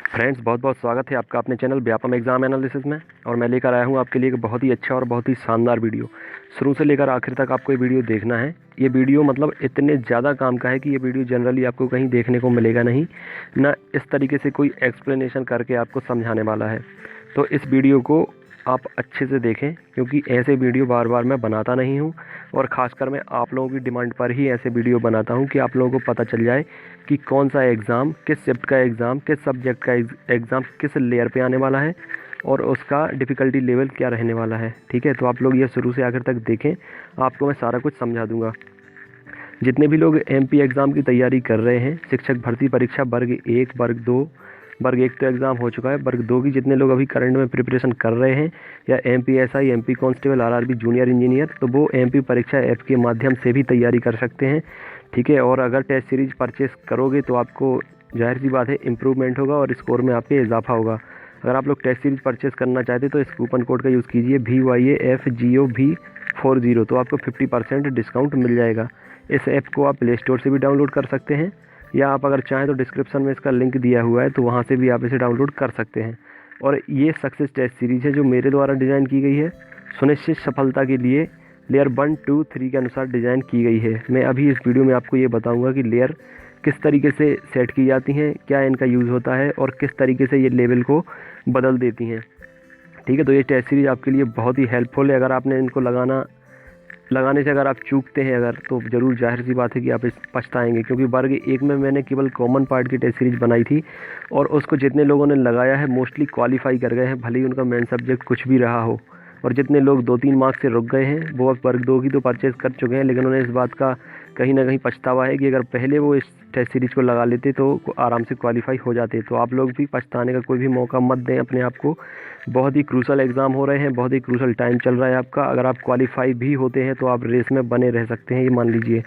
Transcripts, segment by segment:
Friends, बहुत बहुत स्वागत है आपका अपने चैनल व्यापम एग्ज़ाम एनालिसिस में। और मैं लेकर आया हूँ आपके लिए एक बहुत ही अच्छा और बहुत ही शानदार वीडियो। शुरू से लेकर आखिर तक आपको ये वीडियो देखना है। ये वीडियो मतलब इतने ज़्यादा काम का है कि ये वीडियो जनरली आपको कहीं देखने को मिलेगा नहीं, ना इस तरीके से कोई एक्सप्लेनेशन करके आपको समझाने वाला है। तो इस वीडियो को आप अच्छे से देखें, क्योंकि ऐसे वीडियो बार बार मैं बनाता नहीं हूँ। और ख़ासकर मैं आप लोगों की डिमांड पर ही ऐसे वीडियो बनाता हूँ कि आप लोगों को पता चल जाए कि कौन सा एग्ज़ाम, किस शिफ्ट का एग्ज़ाम, किस सब्जेक्ट का एग्ज़ाम किस लेयर पे आने वाला है और उसका डिफ़िकल्टी लेवल क्या रहने वाला है। ठीक है, तो आप लोग ये शुरू से आखिर तक देखें, आपको मैं सारा कुछ समझा दूँगा। जितने भी लोग एमपी एग्ज़ाम की तैयारी कर रहे हैं, शिक्षक भर्ती परीक्षा वर्ग 1, वर्ग 2, वर्ग 1 तो एग्ज़ाम हो चुका है, वर्ग 2 की जितने लोग अभी करंट में प्रिपरेशन कर रहे हैं, या MPSI, MP constable, RRB junior engineer, तो वो एमपी परीक्षा ऐप के माध्यम से भी तैयारी कर सकते हैं। ठीक है, और अगर टेस्ट सीरीज परचेस करोगे तो आपको जाहिर सी बात है इम्प्रूवमेंट होगा और स्कोर में आपके इजाफा होगा। अगर आप लोग टेस्ट सीरीज परचेस करना चाहते तो इस कूपन कोड का यूज़ कीजिए VYAFGOV40, तो आपको 50% डिस्काउंट मिल जाएगा। इस ऐप को आप प्ले स्टोर से भी डाउनलोड कर सकते हैं, या आप अगर चाहें तो डिस्क्रिप्शन में इसका लिंक दिया हुआ है, तो वहाँ से भी आप इसे डाउनलोड कर सकते हैं। और ये सक्सेस टेस्ट सीरीज़ है जो मेरे द्वारा डिज़ाइन की गई है, सुनिश्चित सफलता के लिए लेयर 1, 2, 3 के अनुसार डिज़ाइन की गई है। मैं अभी इस वीडियो में आपको ये बताऊंगा कि लेयर किस तरीके से सेट की जाती हैं, क्या इनका यूज़ होता है और किस तरीके से ये लेवल को बदल देती हैं। ठीक है, तो ये टेस्ट सीरीज़ आपके लिए बहुत ही हेल्पफुल है। अगर आपने इनको लगाने से अगर आप चूकते हैं अगर, तो ज़रूर जाहिर सी बात है कि आप इस पछताएंगे, क्योंकि वर्ग 1 में मैंने केवल कॉमन पार्ट की टेस्ट सीरीज बनाई थी और उसको जितने लोगों ने लगाया है मोस्टली क्वालिफाई कर गए हैं, भले ही उनका मेन सब्जेक्ट कुछ भी रहा हो। और जितने लोग 2-3 मार्क्स से रुक गए हैं वो अब वर्ग 2 की तो परचेज़ कर चुके हैं, लेकिन उन्हें इस बात का कहीं ना कहीं पछतावा है कि अगर पहले वो इस टेस्ट सीरीज़ को लगा लेते तो आराम से क्वालिफाई हो जाते। तो आप लोग भी पछताने का कोई भी मौका मत दें अपने आप को। बहुत ही क्रूशल एग्ज़ाम हो रहे हैं, बहुत ही क्रूशल टाइम चल रहा है आपका। अगर आप क्वालिफाई भी होते हैं तो आप रेस में बने रह सकते हैं, ये मान लीजिए।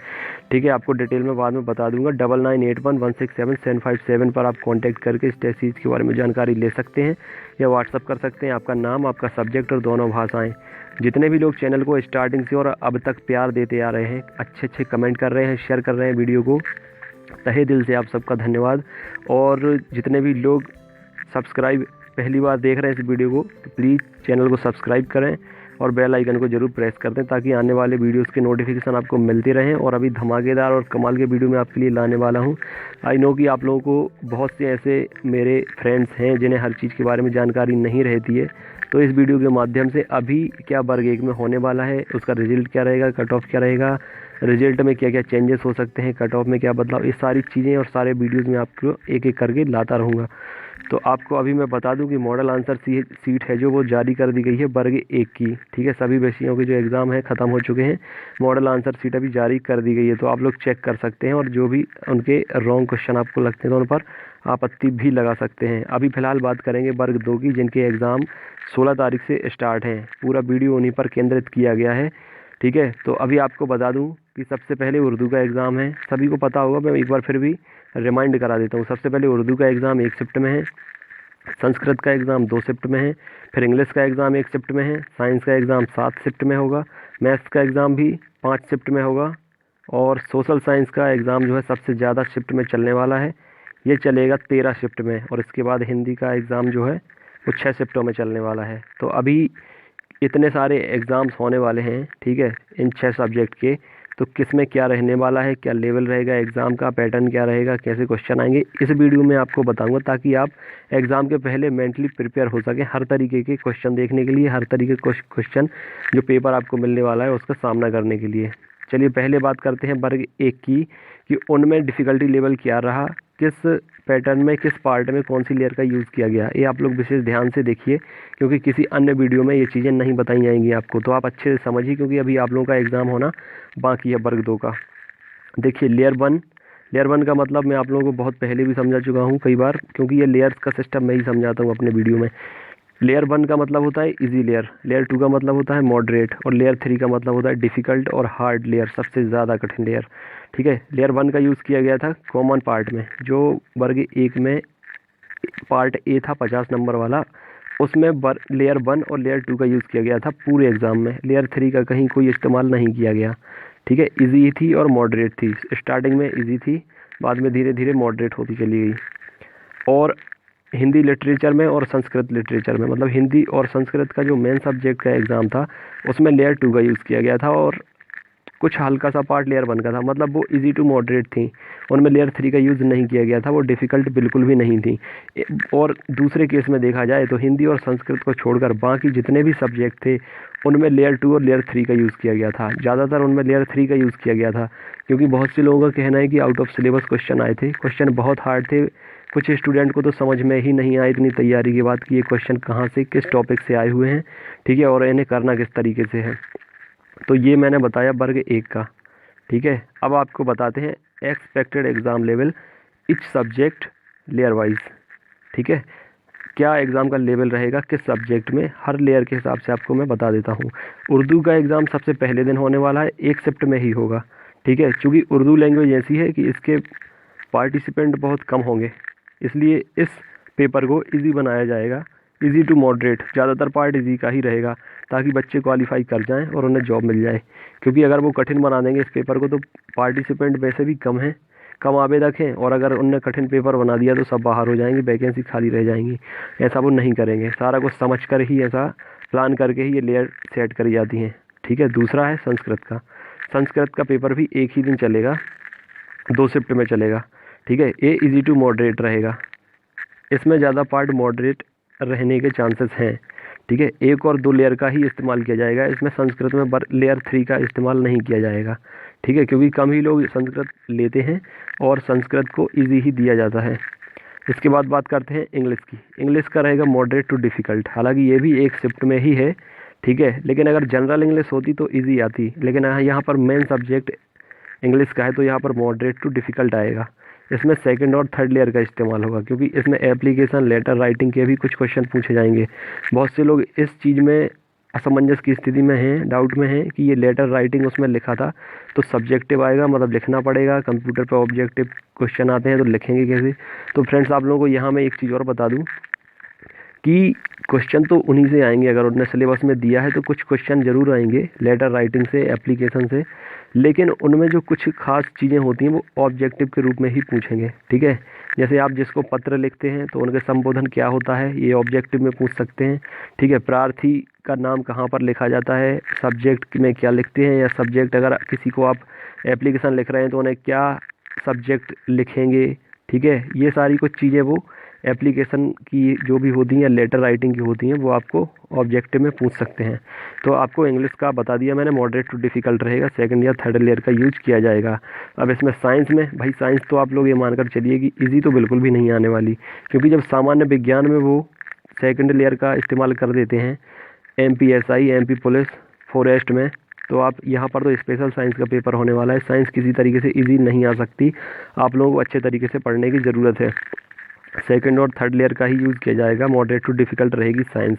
ठीक है, आपको डिटेल में बाद में बता दूंगा। 9981167757 पर आप कांटेक्ट करके इस टेस्ट सीरीज़ के बारे में जानकारी ले सकते हैं, या व्हाट्सअप कर सकते हैं आपका नाम, आपका सब्जेक्ट और दोनों भाषाएँ। जितने भी लोग चैनल को स्टार्टिंग से और अब तक प्यार देते आ रहे हैं, अच्छे अच्छे कमेंट कर रहे हैं, शेयर कर रहे हैं वीडियो को, तहे दिल से आप सबका धन्यवाद। और जितने भी लोग सब्सक्राइब पहली बार देख रहे हैं इस वीडियो को, तो प्लीज़ चैनल को सब्सक्राइब करें और बेल आइकन को ज़रूर प्रेस कर दें, ताकि आने वाले वीडियोस के नोटिफिकेशन आपको मिलते रहें। और अभी धमाकेदार और कमाल के वीडियो मैं आपके लिए लाने वाला हूं। आई नो कि आप लोगों को बहुत से ऐसे मेरे फ्रेंड्स हैं जिन्हें हर चीज़ के बारे में जानकारी नहीं रहती है, तो इस वीडियो के माध्यम से अभी क्या वर्ग 1 में होने वाला है, उसका रिजल्ट क्या रहेगा, कट ऑफ क्या रहेगा, रिजल्ट में क्या क्या चेंजेस हो सकते हैं, कट ऑफ में क्या बदलाव, ये सारी चीज़ें और सारे वीडियोज़ में आपको एक एक करके लाता रहूँगा। तो आपको अभी मैं बता दूं कि मॉडल आंसर सीट है जो वो जारी कर दी गई है वर्ग 1 की। ठीक है, सभी विषयों के जो एग्ज़ाम है ख़त्म हो चुके हैं, मॉडल आंसर सीट अभी जारी कर दी गई है, तो आप लोग चेक कर सकते हैं। और जो भी उनके रॉन्ग क्वेश्चन आपको लगते हैं तो उन पर आपत्ति भी लगा सकते हैं। अभी फ़िलहाल बात करेंगे वर्ग 2 की, जिनके एग्ज़ाम 16 तारीख से स्टार्ट हैं। पूरा वीडियो उन्हीं पर केंद्रित किया गया है। ठीक है, तो अभी आपको बता दूं कि सबसे पहले उर्दू का एग्ज़ाम है, सभी को पता होगा, मैं एक बार फिर भी रिमाइंड करा देता हूँ। सबसे पहले उर्दू का एग्ज़ाम 1 शिफ्ट में है, संस्कृत का एग्ज़ाम 2 शिफ्ट में है, फिर इंग्लिश का एग्ज़ाम 1 शिफ्ट में है, साइंस का एग्ज़ाम 7 शिफ्ट में होगा, मैथ्स का एग्ज़ाम भी 5 शिफ्ट में होगा, और सोशल साइंस का एग्ज़ाम जो है सबसे ज़्यादा शिफ्ट में चलने वाला है, ये चलेगा 13 शिफ्ट में। और इसके बाद हिंदी का एग्ज़ाम जो है वो 6 शिफ्टों में चलने वाला है। तो अभी इतने सारे एग्ज़ाम्स होने वाले हैं, ठीक है, इन 6 सब्जेक्ट के, तो किस में क्या रहने वाला है, क्या लेवल रहेगा एग्ज़ाम का, पैटर्न क्या रहेगा, कैसे क्वेश्चन आएंगे, इस वीडियो में आपको बताऊंगा, ताकि आप एग्ज़ाम के पहले मेंटली प्रिपेयर हो सकें हर तरीके के क्वेश्चन देखने के लिए, हर तरीके के क्वेश्चन जो पेपर आपको मिलने वाला है उसका सामना करने के लिए। चलिए पहले बात करते हैं वर्ग 1 की, कि उनमें डिफ़िकल्टी लेवल क्या रहा, किस पैटर्न में, किस पार्ट में कौन सी लेयर का यूज़ किया गया। ये आप लोग विशेष ध्यान से देखिए, क्योंकि किसी अन्य वीडियो में ये चीज़ें नहीं बताई जाएंगी आपको, तो आप अच्छे से समझिए, क्योंकि अभी आप लोगों का एग्ज़ाम होना बाकी है वर्ग 2 का। देखिए लेयर 1 का मतलब मैं आप लोगों को बहुत पहले भी समझा चुका हूँ कई बार, क्योंकि ये लेयर्स का सिस्टम मैं ही समझाता हूँ अपने वीडियो में। लेयर 1 का मतलब होता है इजी लेयर, लेयर 2 का मतलब होता है मॉडरेट, और लेयर 3 का मतलब होता है डिफ़िकल्ट और हार्ड लेयर, सबसे ज़्यादा कठिन लेयर। ठीक है, लेयर 1 का यूज़ किया गया था कॉमन पार्ट में, जो वर्ग 1 में पार्ट ए था 50 नंबर वाला, उसमें लेयर 1 और लेयर 2 का यूज़ किया गया था पूरे एग्ज़ाम में। लेयर 3 का कहीं कोई इस्तेमाल नहीं किया गया। ठीक है, इजी थी और मॉडरेट थी, स्टार्टिंग में इजी थी, बाद में धीरे धीरे मॉडरेट होती चली गई। और हिंदी लिटरेचर में और संस्कृत लिटरेचर में, मतलब हिंदी और संस्कृत का जो मेन सब्जेक्ट का एग्ज़ाम था उसमें लेयर 2 का यूज़ किया गया था, और कुछ हल्का सा पार्ट लेयर 1 का था, मतलब वो इजी टू मॉडरेट थी, उनमें लेयर 3 का यूज़ नहीं किया गया था, वो डिफ़िकल्ट बिल्कुल भी नहीं थी। और दूसरे केस में देखा जाए तो हिंदी और संस्कृत को छोड़कर बाकी जितने भी सब्जेक्ट थे उनमें लेयर 2 और लेयर 3 का यूज़ किया गया था। ज़्यादातर उनमें लेयर 3 का यूज़ किया गया था, क्योंकि बहुत से लोगों का कहना है कि आउट ऑफ सिलेबस क्वेश्चन आए थे, क्वेश्चन बहुत हार्ड थे, कुछ स्टूडेंट को तो समझ में ही नहीं आया इतनी तैयारी के बाद कि ये क्वेश्चन कहाँ से किस टॉपिक से आए हुए हैं, ठीक है, और इन्हें करना किस तरीके से है। तो ये मैंने बताया वर्ग 1 का, ठीक है। अब आपको बताते हैं expected exam level etch subject layer wise, ठीक है। क्या एग्ज़ाम का लेवल रहेगा किस सब्जेक्ट में, हर लेयर के हिसाब से आपको मैं बता देता हूँ। उर्दू का एग्ज़ाम सबसे पहले दिन होने वाला है, 1 शिफ्ट में ही होगा, ठीक है। चूँकि उर्दू लैंग्वेज ऐसी है कि इसके पार्टिसिपेंट बहुत कम होंगे, इसलिए इस पेपर को इजी बनाया जाएगा, इजी टू मॉडरेट, ज़्यादातर पार्ट इजी का ही रहेगा ताकि बच्चे क्वालिफाई कर जाएं और उन्हें जॉब मिल जाए। क्योंकि अगर वो कठिन बना देंगे इस पेपर को तो पार्टिसिपेंट वैसे भी कम हैं, कम आवेदक हैं, और अगर उनने कठिन पेपर बना दिया तो सब बाहर हो जाएंगे, वैकेंसी खाली रह जाएंगी। ऐसा वो नहीं करेंगे, सारा कुछ समझ कर ही, ऐसा प्लान करके ही ये लेयर सेट करी जाती हैं, ठीक है। दूसरा है संस्कृत का। संस्कृत का पेपर भी एक ही दिन चलेगा, 2 शिफ्ट में चलेगा, ठीक है। ये इजी टू मॉडरेट रहेगा, इसमें ज़्यादा पार्ट मॉडरेट रहने के चांसेस हैं, ठीक है। 1 और 2 लेयर का ही इस्तेमाल किया जाएगा, इसमें संस्कृत में लेयर 3 का इस्तेमाल नहीं किया जाएगा, ठीक है, क्योंकि कम ही लोग संस्कृत लेते हैं और संस्कृत को इजी ही दिया जाता है। इसके बाद बात करते हैं इंग्लिश की। इंग्लिश का रहेगा मॉडरेट टू डिफ़िकल्ट, हालांकि ये भी 1 शिफ्ट में ही है, ठीक है। लेकिन अगर जनरल इंग्लिश होती तो ईजी आती, लेकिन यहाँ पर मेन सब्जेक्ट इंग्लिश का है तो यहाँ पर मॉडरेट टू डिफ़िकल्ट आएगा। इसमें 2nd और 3rd लेयर का इस्तेमाल होगा, क्योंकि इसमें एप्लीकेशन लेटर राइटिंग के भी कुछ क्वेश्चन पूछे जाएंगे। बहुत से लोग इस चीज़ में असमंजस की स्थिति में हैं, डाउट में हैं कि ये लेटर राइटिंग उसमें लिखा था तो सब्जेक्टिव आएगा, मतलब लिखना पड़ेगा, कंप्यूटर पर ऑब्जेक्टिव क्वेश्चन आते हैं तो लिखेंगे कैसे। तो फ्रेंड्स आप लोगों को यहाँ मैं एक चीज़ और बता दूँ कि क्वेश्चन तो उन्हीं से आएंगे, अगर उन्होंने सिलेबस में दिया है तो कुछ क्वेश्चन ज़रूर आएंगे लेटर राइटिंग से, एप्लीकेशन से, लेकिन उनमें जो कुछ खास चीज़ें होती हैं वो ऑब्जेक्टिव के रूप में ही पूछेंगे, ठीक है। जैसे आप जिसको पत्र लिखते हैं तो उनके संबोधन क्या होता है ये ऑब्जेक्टिव में पूछ सकते हैं, ठीक है। प्रार्थी का नाम कहाँ पर लिखा जाता है, सब्जेक्ट में क्या लिखते हैं, या सब्जेक्ट अगर किसी को आप एप्लीकेशन लिख रहे हैं तो उन्हें क्या सब्जेक्ट लिखेंगे, ठीक है। ये सारी कुछ चीज़ें वो एप्लीकेशन की जो भी होती हैं या लेटर राइटिंग की होती हैं वो आपको ऑब्जेक्टिव में पूछ सकते हैं। तो आपको इंग्लिश का बता दिया मैंने, मॉडरेट टू डिफ़िकल्ट रहेगा, 2nd या 3rd लेयर का यूज किया जाएगा। अब इसमें साइंस में, भाई साइंस तो आप लोग ये मानकर चलिए कि इजी तो बिल्कुल भी नहीं आने वाली, क्योंकि जब सामान्य विज्ञान में वो 2nd लेयर का इस्तेमाल कर देते हैं MPSI, MP पुलिस, फॉरेस्ट में, तो आप यहाँ पर तो स्पेशल साइंस का पेपर होने वाला है। साइंस किसी तरीके से ईजी नहीं आ सकती, आप लोगों को अच्छे तरीके से पढ़ने की ज़रूरत है। 2nd और 3rd लेयर का ही यूज़ किया जाएगा, मॉडरेट टू डिफ़िकल्ट रहेगी साइंस,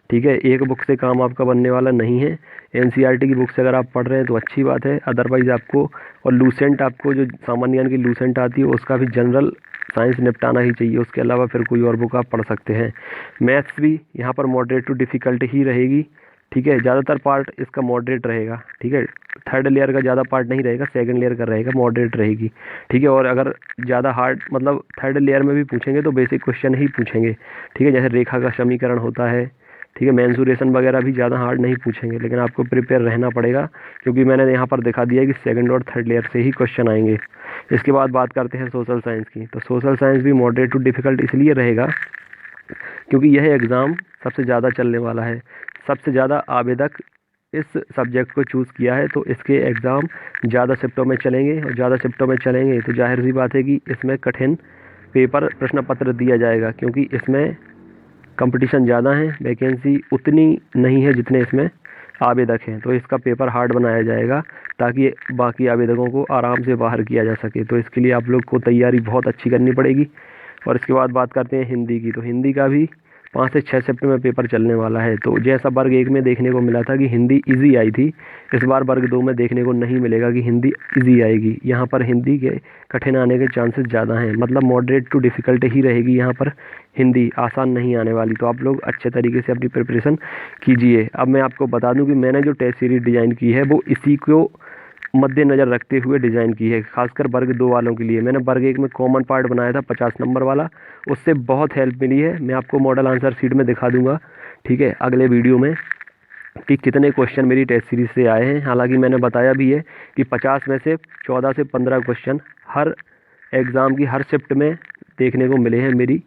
ठीक है। एक बुक से काम आपका बनने वाला नहीं है, NCERT की बुक से अगर आप पढ़ रहे हैं तो अच्छी बात है, अदरवाइज़ आपको, और लूसेंट आपको जो सामान्य ज्ञान की लूसेंट आती है उसका भी जनरल साइंस निपटाना ही चाहिए, उसके अलावा फिर कोई और बुक आप पढ़ सकते हैं। मैथ्स भी यहाँ पर मॉडरेट टू डिफ़िकल्ट ही रहेगी, ठीक है। ज़्यादातर पार्ट इसका मॉडरेट रहेगा, ठीक है। 3rd लेयर का ज़्यादा पार्ट नहीं रहेगा, 2nd लेयर का रहेगा, मॉडरेट रहेगी, ठीक है। और अगर ज़्यादा हार्ड, मतलब 3rd लेयर में भी पूछेंगे तो बेसिक क्वेश्चन ही पूछेंगे, ठीक है। जैसे रेखा का समीकरण होता है, ठीक है, मेंसुरेशन वगैरह भी ज़्यादा हार्ड नहीं पूछेंगे, लेकिन आपको प्रिपेयर रहना पड़ेगा, क्योंकि मैंने यहाँ पर दिखा दिया कि 2nd और 3rd लेयर से ही क्वेश्चन आएंगे। इसके बाद बात करते हैं सोशल साइंस की। तो सोशल साइंस भी मॉडरेट टू डिफ़िकल्ट इसलिए रहेगा क्योंकि यह एग्ज़ाम सबसे ज़्यादा चलने वाला है, सबसे ज़्यादा आवेदक इस सब्जेक्ट को चूज़ किया है, तो इसके एग्ज़ाम ज़्यादा शिफ्टों में चलेंगे, और ज़्यादा शिफ्टों में चलेंगे तो जाहिर सी बात है कि इसमें कठिन पेपर प्रश्न पत्र दिया जाएगा, क्योंकि इसमें कंपटीशन ज़्यादा है, वैकेंसी उतनी नहीं है जितने इसमें आवेदक हैं, तो इसका पेपर हार्ड बनाया जाएगा ताकि बाकी आवेदकों को आराम से बाहर किया जा सके। तो इसके लिए आप लोग को तैयारी बहुत अच्छी करनी पड़ेगी। और इसके बाद बात करते हैं हिंदी की। तो हिंदी का भी 5 से 6 शिफ्ट में पेपर चलने वाला है। तो जैसा वर्ग 1 में देखने को मिला था कि हिंदी इजी आई थी, इस बार वर्ग 2 में देखने को नहीं मिलेगा कि हिंदी इजी आएगी। यहाँ पर हिंदी के कठिन आने के चांसेस ज़्यादा हैं, मतलब मॉडरेट टू डिफ़िकल्ट ही रहेगी यहाँ पर, हिंदी आसान नहीं आने वाली। तो आप लोग अच्छे तरीके से अपनी प्रिपरेशन कीजिए। अब मैं आपको बता दूं कि मैंने जो टेस्ट सीरीज डिज़ाइन की है वो इसी को मद्देनज़र रखते हुए डिज़ाइन की है, खासकर वर्ग 2 वालों के लिए। मैंने वर्ग 1 में कॉमन पार्ट बनाया था 50 नंबर वाला, उससे बहुत हेल्प मिली है। मैं आपको मॉडल आंसर शीट में दिखा दूंगा, ठीक है, अगले वीडियो में, कि कितने क्वेश्चन मेरी टेस्ट सीरीज से आए हैं। हालांकि मैंने बताया भी है कि 50 में से 14 से 15 क्वेश्चन हर एग्ज़ाम की हर शिफ्ट में देखने को मिले हैं मेरी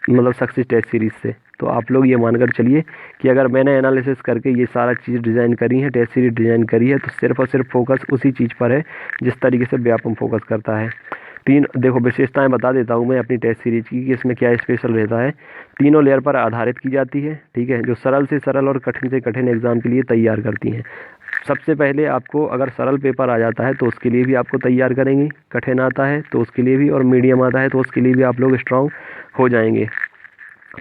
मतलब सक्सेस टेस्ट सीरीज से। तो आप लोग ये मानकर चलिए कि अगर मैंने एनालिसिस करके ये सारा चीज़ डिज़ाइन करी है, टेस्ट सीरीज डिज़ाइन करी है, तो सिर्फ और सिर्फ फोकस उसी चीज़ पर है जिस तरीके से व्यापम फोकस करता है। देखो विशेषताएं बता देता हूँ मैं अपनी टेस्ट सीरीज की कि इसमें क्या स्पेशल रहता है। तीनों लेयर पर आधारित की जाती है, ठीक है, जो सरल से सरल और कठिन से कठिन एग्ज़ाम के लिए तैयार करती हैं। सबसे पहले आपको अगर सरल पेपर आ जाता है तो उसके लिए भी आपको तैयार करेंगे, कठिन आता है तो उसके लिए भी, और मीडियम आता है तो उसके लिए भी आप लोग स्ट्रॉन्ग हो जाएंगे।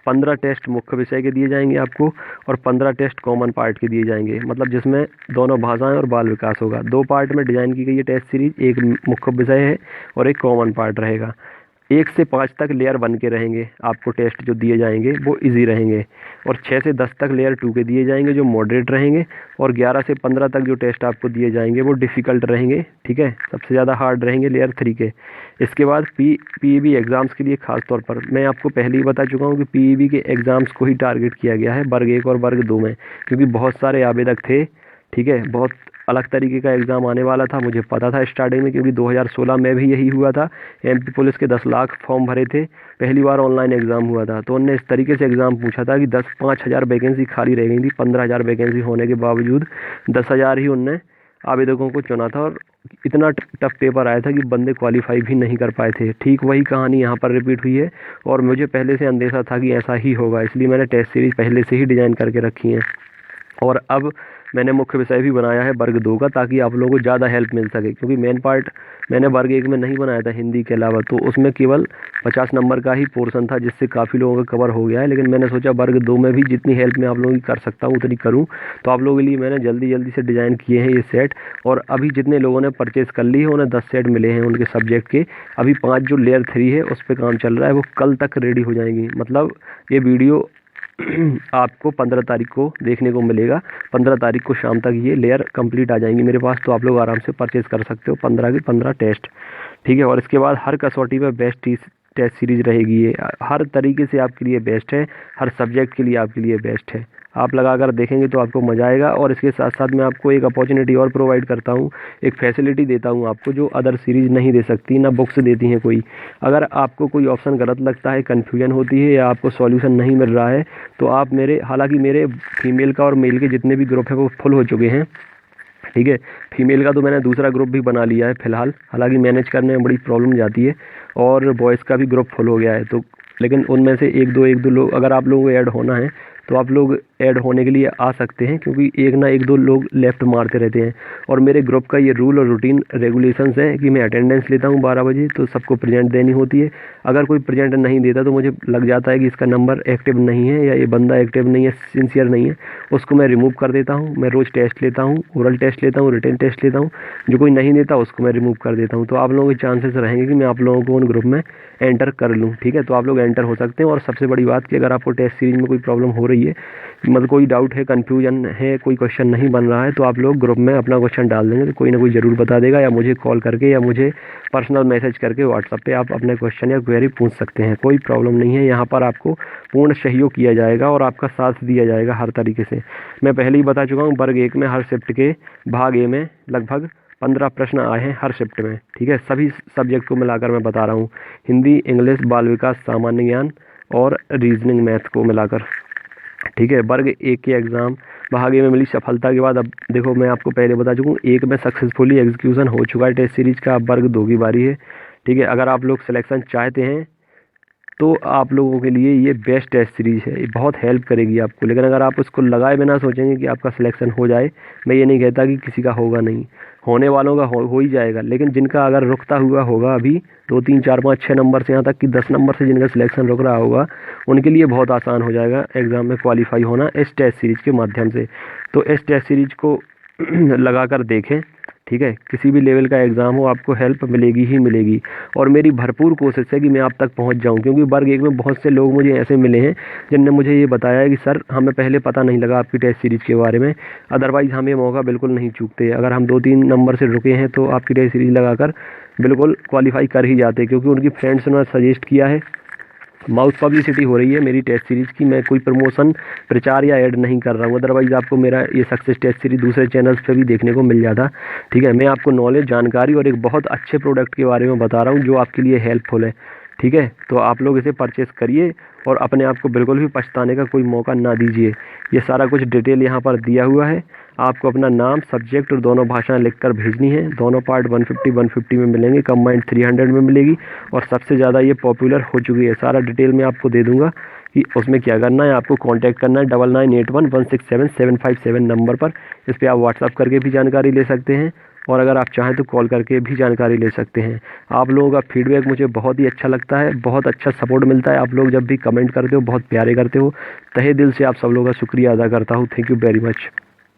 15 टेस्ट मुख्य विषय के दिए जाएंगे आपको, और 15 टेस्ट कॉमन पार्ट के दिए जाएंगे, मतलब जिसमें दोनों भाषाएं और बाल विकास होगा। 2 पार्ट में डिज़ाइन की गई है टेस्ट सीरीज, एक मुख्य विषय है और एक कॉमन पार्ट रहेगा। 1 से 5 तक लेयर 1 के रहेंगे, आपको टेस्ट जो दिए जाएंगे वो इजी रहेंगे, और 6 से 10 तक लेयर 2 के दिए जाएंगे जो मॉडरेट रहेंगे, और 11 से 15 तक जो टेस्ट आपको दिए जाएंगे वो डिफ़िकल्ट रहेंगे, ठीक है, सबसे ज़्यादा हार्ड रहेंगे लेयर 3 के। इसके बाद पीईबी एग्ज़ाम्स के लिए ख़ास तौर पर मैं आपको पहले ही बता चुका हूँ कि पीईबी के एग्ज़ाम्स को ही टारगेट किया गया है वर्ग 1 और वर्ग 2 में, क्योंकि बहुत सारे आवेदक थे, ठीक है, बहुत अलग तरीके का एग्ज़ाम आने वाला था, मुझे पता था स्टार्टिंग में, क्योंकि 2016 में भी यही हुआ था। एमपी पुलिस के 10 लाख फॉर्म भरे थे, पहली बार ऑनलाइन एग्ज़ाम हुआ था, तो उनने इस तरीके से एग्ज़ाम पूछा था कि 5,000 वैकेंसी खाली रह गई थी। 15,000 वैकेंसी होने के बावजूद 10,000 ही उनने आवेदकों को चुना था, और इतना टफ पेपर आया था कि बंदे क्वालिफाई भी नहीं कर पाए थे। ठीक वही कहानी यहाँ पर रिपीट हुई है, और मुझे पहले से अंदेशा था कि ऐसा ही होगा, इसलिए मैंने टेस्ट सीरीज पहले से ही डिज़ाइन करके रखी है। और अब मैंने मुख्य विषय भी बनाया है वर्ग 2 का, ताकि आप लोगों को ज़्यादा हेल्प मिल सके, क्योंकि मेन पार्ट मैंने वर्ग 1 में नहीं बनाया था हिंदी के अलावा, तो उसमें केवल 50 नंबर का ही पोर्शन था, जिससे काफ़ी लोगों का कवर हो गया है। लेकिन मैंने सोचा वर्ग 2 में भी जितनी हेल्प मैं आप लोगों की कर सकता हूँ उतनी करूँ, तो आप लोगों के लिए मैंने जल्दी से डिज़ाइन किए हैं ये सेट। और अभी जितने लोगों ने परचेज़ कर ली है उन्हें 10 सेट मिले हैं उनके सब्जेक्ट के। अभी 5 जो लेयर 3 है उस पर काम चल रहा है, वो कल तक रेडी हो जाएंगी। मतलब ये वीडियो आपको 15 तारीख को देखने को मिलेगा, 15 तारीख को शाम तक ये लेयर कंप्लीट आ जाएंगी मेरे पास, तो आप लोग आराम से परचेज़ कर सकते हो 15 के 15 टेस्ट, ठीक है। और इसके बाद हर कसौटी में बेस्ट टेस्ट सीरीज रहेगी, ये हर तरीके से आपके लिए बेस्ट है, हर सब्जेक्ट के लिए आपके लिए बेस्ट है। आप लगा कर देखेंगे तो आपको मज़ा आएगा। और इसके साथ साथ मैं आपको एक अपॉर्चुनिटी और प्रोवाइड करता हूँ, एक फैसिलिटी देता हूँ आपको, जो अदर सीरीज़ नहीं दे सकती, ना बुक्स देती हैं कोई। अगर आपको कोई ऑप्शन गलत लगता है, कन्फ्यूजन होती है, या आपको सॉल्यूशन नहीं मिल रहा है, तो आप हालांकि मेरे फीमेल का और मेल के जितने भी ग्रुप हैं वो फुल हो चुके हैं, ठीक है। फीमेल का तो मैंने दूसरा ग्रुप भी बना लिया है फ़िलहाल, हालांकि मैनेज करने में बड़ी प्रॉब्लम जाती है, और बॉयज़ का भी ग्रुप फुल हो गया है। तो लेकिन उनमें से एक दो लोग, अगर आप लोगों को ऐड होना है तो आप लोग ऐड होने के लिए आ सकते हैं, क्योंकि एक ना एक दो लोग लेफ़्ट मारते रहते हैं। और मेरे ग्रुप का ये रूल और रूटीन रेगुलेशंस है कि मैं अटेंडेंस लेता हूँ 12 बजे, तो सबको प्रेजेंट देनी होती है। अगर कोई प्रेजेंट नहीं देता तो मुझे लग जाता है कि इसका नंबर एक्टिव नहीं है, या ये बंदा एक्टिव नहीं है, सिंसियर नहीं है, उसको मैं रिमूव कर देता हूँ। मैं रोज़ टेस्ट लेता हूँ, ओरल टेस्ट लेता हूँ, रिटन टेस्ट लेता हूँ, जो कोई नहीं देता उसको मैं रिमूव कर देता हूँ। तो आप लोगों के चांसेस रहेंगे कि मैं आप लोगों को उन ग्रुप में एंटर कर लूँ, ठीक है। तो आप लोग एंटर हो सकते हैं। और सबसे बड़ी बात कि अगर आपको टेस्ट सीरीज में कोई प्रॉब्लम हो रही है, मतलब कोई डाउट है, कन्फ्यूजन है, कोई क्वेश्चन नहीं बन रहा है, तो आप लोग ग्रुप में अपना क्वेश्चन डाल देंगे, तो कोई ना कोई ज़रूर बता देगा, या मुझे कॉल करके या मुझे पर्सनल मैसेज करके व्हाट्सएप पे आप अपने क्वेश्चन या क्वेरी पूछ सकते हैं। कोई प्रॉब्लम नहीं है, यहाँ पर आपको पूर्ण सहयोग किया जाएगा और आपका साथ दिया जाएगा हर तरीके से। मैं पहले ही बता चुका हूँ, वर्ग 1 में हर शिफ्ट के भाग ए में लगभग 15 प्रश्न आए हैं हर शिफ्ट में, ठीक है। सभी सब्जेक्ट को मिलाकर मैं बता रहा हूँ, हिंदी, इंग्लिश, बाल विकास, सामान्य ज्ञान और रीजनिंग मैथ को मिलाकर, ठीक है। वर्ग 1 के एग्ज़ाम भाग ए में मिली सफलता के बाद, अब देखो मैं आपको पहले बता चुका हूँ, 1 में सक्सेसफुली एग्जीक्यूशन हो चुका है टेस्ट सीरीज का, अब वर्ग 2 की बारी है, ठीक है। अगर आप लोग सिलेक्शन चाहते हैं तो आप लोगों के लिए ये बेस्ट टेस्ट सीरीज है, ये बहुत हेल्प करेगी आपको। लेकिन अगर आप उसको लगाए बिना सोचेंगे कि आपका सिलेक्शन हो जाए, मैं ये नहीं कहता कि किसी का होगा नहीं, होने वालों का हो ही जाएगा। लेकिन जिनका अगर रुकता हुआ होगा अभी 2, 3, 4, 5, 6 नंबर से यहाँ तक कि 10 नंबर से जिनका सिलेक्शन रुक रहा होगा, उनके लिए बहुत आसान हो जाएगा एग्ज़ाम में क्वालिफाई होना इस टेस्ट सीरीज़ के माध्यम से। तो इस टेस्ट सीरीज़ को लगा कर देखें, ठीक है, किसी भी लेवल का एग्ज़ाम हो आपको हेल्प मिलेगी ही मिलेगी। और मेरी भरपूर कोशिश है कि मैं आप तक पहुंच जाऊं, क्योंकि वर्ग 1 में बहुत से लोग मुझे ऐसे मिले हैं जिनने मुझे ये बताया है कि सर हमें पहले पता नहीं लगा आपकी टेस्ट सीरीज़ के बारे में, अदरवाइज़ हम ये मौका बिल्कुल नहीं चूकते। अगर हम 2-3 नंबर से रुके हैं तो आपकी टेस्ट सीरीज़ लगाकर बिल्कुल क्वालिफाई कर ही जाते, क्योंकि उनकी फ्रेंड्स ने सजेस्ट किया है। माउथ पब्लिसिटी हो रही है मेरी टेस्ट सीरीज़ की, मैं कोई प्रमोशन प्रचार या ऐड नहीं कर रहा हूँ, अदरवाइज़ आपको मेरा ये सक्सेस टेस्ट सीरीज़ दूसरे चैनल्स पे भी देखने को मिल जाता। ठीक है, मैं आपको नॉलेज, जानकारी और एक बहुत अच्छे प्रोडक्ट के बारे में बता रहा हूँ जो आपके लिए हेल्पफुल है। ठीक है, तो आप लोग इसे परचेस करिए और अपने आप को बिल्कुल भी पछताने का कोई मौका ना दीजिए। ये सारा कुछ डिटेल यहाँ पर दिया हुआ है। आपको अपना नाम, सब्जेक्ट और दोनों भाषाएं लिखकर भेजनी है। दोनों पार्ट 150 में मिलेंगे, कंबाइंड 300 में मिलेगी और सबसे ज़्यादा ये पॉपुलर हो चुकी है। सारा डिटेल मैं आपको दे दूंगा कि उसमें क्या करना है। आपको कांटेक्ट करना है 9981167757 नंबर पर। इस पर आप व्हाट्सअप करके भी जानकारी ले सकते हैं और अगर आप चाहें तो कॉल करके भी जानकारी ले सकते हैं। आप लोगों का फीडबैक मुझे बहुत ही अच्छा लगता है, बहुत अच्छा सपोर्ट मिलता है। आप लोग जब भी कमेंट करते हो बहुत प्यारे करते हो, तहे दिल से आप सब लोगों का शुक्रिया अदा करता हूँ। Thank you very much.